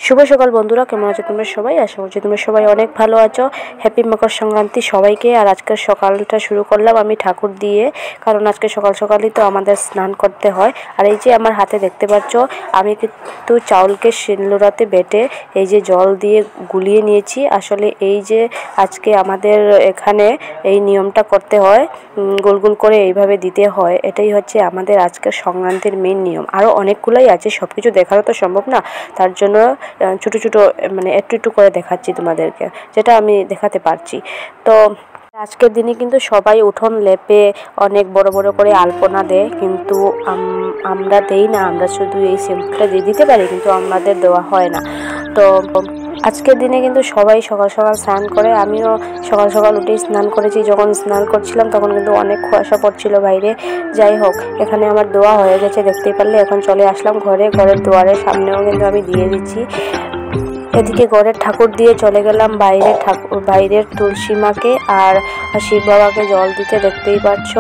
শুভ সকাল বন্ধুরা, কেমন আছো তোমরা সবাই? আশা করছি তোমরা সবাই অনেক ভালো আছো। হ্যাপি মকর সংক্রান্তি সবাইকে। আর আজকের সকালটা শুরু করলাম আমি ঠাকুর দিয়ে, কারণ আজকে সকাল সকালই তো আমাদের স্নান করতে হয়। আর এই যে আমার হাতে দেখতে পাচ্ছ, আমি কিন্তু চাউলকে শিলনোড়াতে বেটে এই যে জল দিয়ে গুলিয়ে নিয়েছি। আসলে এই যে আজকে আমাদের এখানে এই নিয়মটা করতে হয়, গোল গোল করে এইভাবে দিতে হয়। এটাই হচ্ছে আমাদের আজকের সংক্রান্তির মেন নিয়ম। আরও অনেকগুলোই আছে, সব কিছু দেখারও তো সম্ভব না, তার জন্য ছোটো ছোটো মানে একটু একটু করে দেখাচ্ছি তোমাদেরকে, যেটা আমি দেখাতে পারছি। তো আজকের দিনে কিন্তু সবাই উঠোন লেপে অনেক বড় বড় করে আলপনা দেয়, কিন্তু আমরা দেই না। আমরা শুধু এই সিম্পলটা দিয়ে দিতে পারি, কিন্তু আমাদের দেওয়া হয় না। তো আজকের দিনে কিন্তু সবাই সকাল সকাল স্নান করে। আমিও সকাল সকাল উঠেই স্নান করেছি। যখন স্নান করছিলাম তখন কিন্তু অনেক কুয়াশা পড়ছিল বাইরে। যাই হোক, এখানে আমার দোয়া হয়ে গেছে দেখতেই পারলে। এখন চলে আসলাম ঘরের দুয়ারের সামনেও কিন্তু আমি দিয়ে দিচ্ছি। এদিকে ঘরের ঠাকুর দিয়ে চলে গেলাম বাইরের তুলসী মাকে আর শিব বাবাকে জল দিতে। দেখতেই পাচ্ছ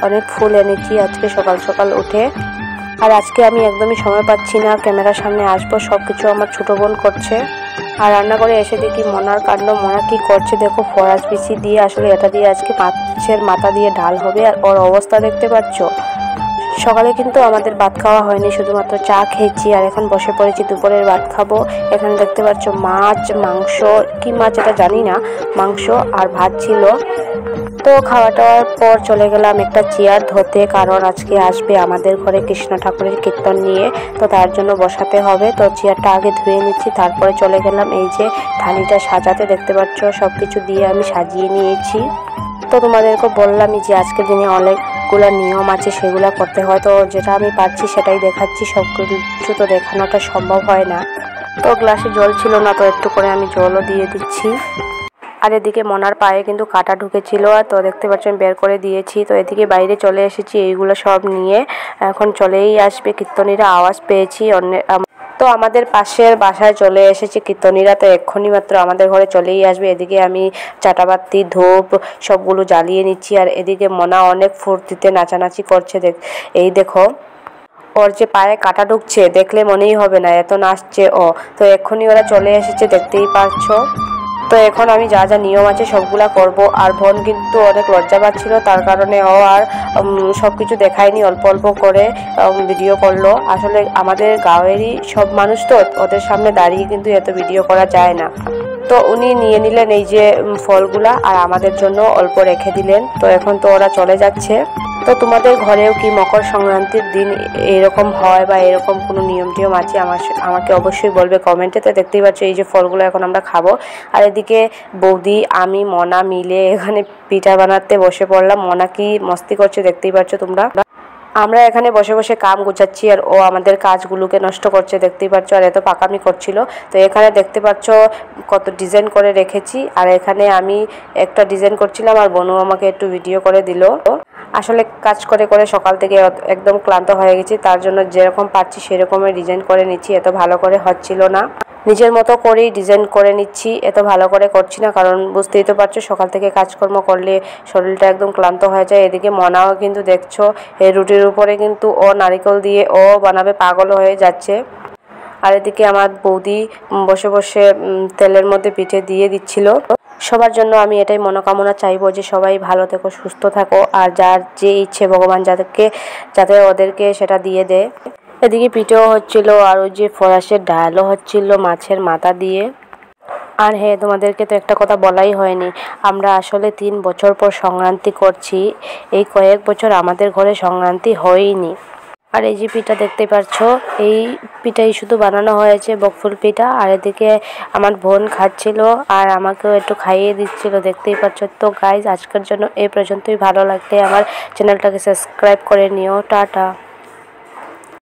অনেক ফুল এনেছি আজকে সকাল সকাল উঠে। আর আজকে আমি একদমই সময় পাচ্ছি না ক্যামেরার সামনে আসবো, সব কিছু আমার ছোটো বোন করছে। আর রান্না করে এসে দেখি মনার কাণ্ড। মনা কি করছে দেখো, ফরাস বিচি দিয়ে, আসলে এটা দিয়ে আজকে মাছের মাথা দিয়ে ডাল হবে। আর ওর অবস্থা দেখতে পাচ্ছ। সকালে কিন্তু আমাদের ভাত খাওয়া হয়নি, শুধুমাত্র চা খেয়েছি। আর এখন বসে পড়েছি দুপুরের ভাত খাবো। এখানে দেখতে পাচ্ছ মাছ, মাংস, কি মাছ এটা জানি না, মাংস আর ভাত ছিল। তো খাওয়া দাওয়ার পর চলে গেলাম একটা চেয়ার ধরতে, কারণ আজকে আসবে আমাদের ঘরে কৃষ্ণ ঠাকুরের কীর্তন নিয়ে, তো তার জন্য বসাতে হবে। তো চেয়ারটা আগে ধুয়ে নিচ্ছি, তারপরে চলে গেলাম এই যে থালিটা সাজাতে। দেখতে পাচ্ছ সব কিছু দিয়ে আমি সাজিয়ে নিয়েছি। তো তোমাদেরকে বললামই যে আজকের দিনে অনেকগুলো নিয়ম আছে, সেগুলো করতে হয়। তো যেটা আমি পারছি সেটাই দেখাচ্ছি, সব কিছু তো দেখানোটা সম্ভব হয় না। তো গ্লাসে জল ছিল না, তো একটু করে আমি জলও দিয়ে দিচ্ছি। আর এদিকে মনার পায়ে কিন্তু কাটা ঢুকেছিল, তো দেখতে পাচ্ছেন বের করে দিয়েছি। তো এদিকে বাইরে চলে এসেছি এইগুলো সব নিয়ে। এখন চলেই আসবে কীর্তনীরা, আওয়াজ পেয়েছি তো আমাদের পাশের বাসায় চলে এসেছে কীর্তনীরা। তো এক্ষুনি মাত্র আমাদের ঘরে চলেই আসবে। এদিকে আমি চাটাবাতি ধূপ সবগুলো জ্বালিয়ে নিচ্ছি। আর এদিকে মনা অনেক ফুর্তিতে নাচানাচি করছে। এই দেখো, ওর যে পায়ে কাটা ঢুকছে দেখলে মনেই হবে না, এত নাচছে ও। তো এক্ষুনি ওরা চলে এসেছে, দেখতেই পাচ্ছ। তো এখন আমি যা যা নিয়ম আছে সবগুলা করব। আর বোন কিন্তু অনেক লজ্জা পাচ্ছিল, তার কারণে ও আর সব কিছু দেখায়নি, অল্প অল্প করে ভিডিও করলো। আসলে আমাদের গাঁয়েরই সব মানুষ, তো ওদের সামনে দাঁড়িয়ে কিন্তু এত ভিডিও করা যায় না। তো উনি নিয়ে নিলেন এই যে ফলগুলা, আর আমাদের জন্য অল্প রেখে দিলেন। তো এখন তো ওরা চলে যাচ্ছে। তো তোমাদের ঘরেও কি মকর সংক্রান্তির দিন এরকম হয় বা এরকম কোনো নিয়ম টিয়ম আছে আমাকে অবশ্যই বলবে কমেন্টে। তো দেখতেই পাচ্ছ এই যে ফলগুলো এখন আমরা খাবো। আর এদিকে বৌদি, আমি, মনা মিলে এখানে পিঠা বানাতে বসে পড়লাম। মনা কি মস্তি করছে দেখতেই পাচ্ছ তোমরা। আমরা এখানে বসে বসে কাম গুছাচ্ছি, আর ও আমাদের কাজগুলোকে নষ্ট করছে দেখতেই পাচ্ছ, আর এত পাকামি করছিল। তো এখানে দেখতে পাচ্ছ কত ডিজাইন করে রেখেছি। আর এখানে আমি একটা ডিজাইন করছিলাম, আর বনু আমাকে একটু ভিডিও করে দিল। আসলে কাজ করে করে সকাল থেকে একদম ক্লান্ত হয়ে গেছি, তার জন্য যেরকম পারছি সেরকমের ডিজাইন করে নিচ্ছি। এত ভালো করে হচ্ছিল না, নিজের মতো করেই ডিজাইন করে নিচ্ছি। এত ভালো করে করছি না, কারণ বুঝতেই তো পারছো সকাল থেকে কাজকর্ম করলে শরীরটা একদম ক্লান্ত হয়ে যায়। এদিকে মনাও কিন্তু দেখছো এই রুটির উপরে কিন্তু ও নারিকেল দিয়ে ও বানাবে, পাগল হয়ে যাচ্ছে। আর এদিকে আমার বৌদি বসে বসে তেলের মধ্যে পিঠে দিয়ে দিচ্ছিল। সবার জন্য আমি এটাই মনোকামনা চাইবো যে সবাই ভালো থেকো, সুস্থ থাকো, আর যার যে ইচ্ছে ভগবান যাতে ওদেরকে সেটা দিয়ে দেয়। এদিকে পিঠেও হচ্ছিল, আর ওই যে ফরাসের ডালও হচ্ছিল মাছের মাথা দিয়ে। আর হ্যাঁ, তোমাদেরকে তো একটা কথা বলাই হয়নি, আমরা আসলে 3 বছর পর সংক্রান্তি করছি। এই কয়েক বছর আমাদের ঘরে সংক্রান্তি হয়নি। আর এই যে পিঠা দেখতে পাচ্ছ, এই পিঠাই শুধু বানানো হয়েছে, বকফুল পিঠা। আর এদিকে আমার বোন খাচ্ছিল আর আমাকেও একটু খাইয়ে দিচ্ছিল, দেখতেই পাচ্ছ। তো গাইজ, আজকের জন্য এই পর্যন্তই। ভালো লাগলে আমার চ্যানেলটাকে সাবস্ক্রাইব করে নিও। টাটা।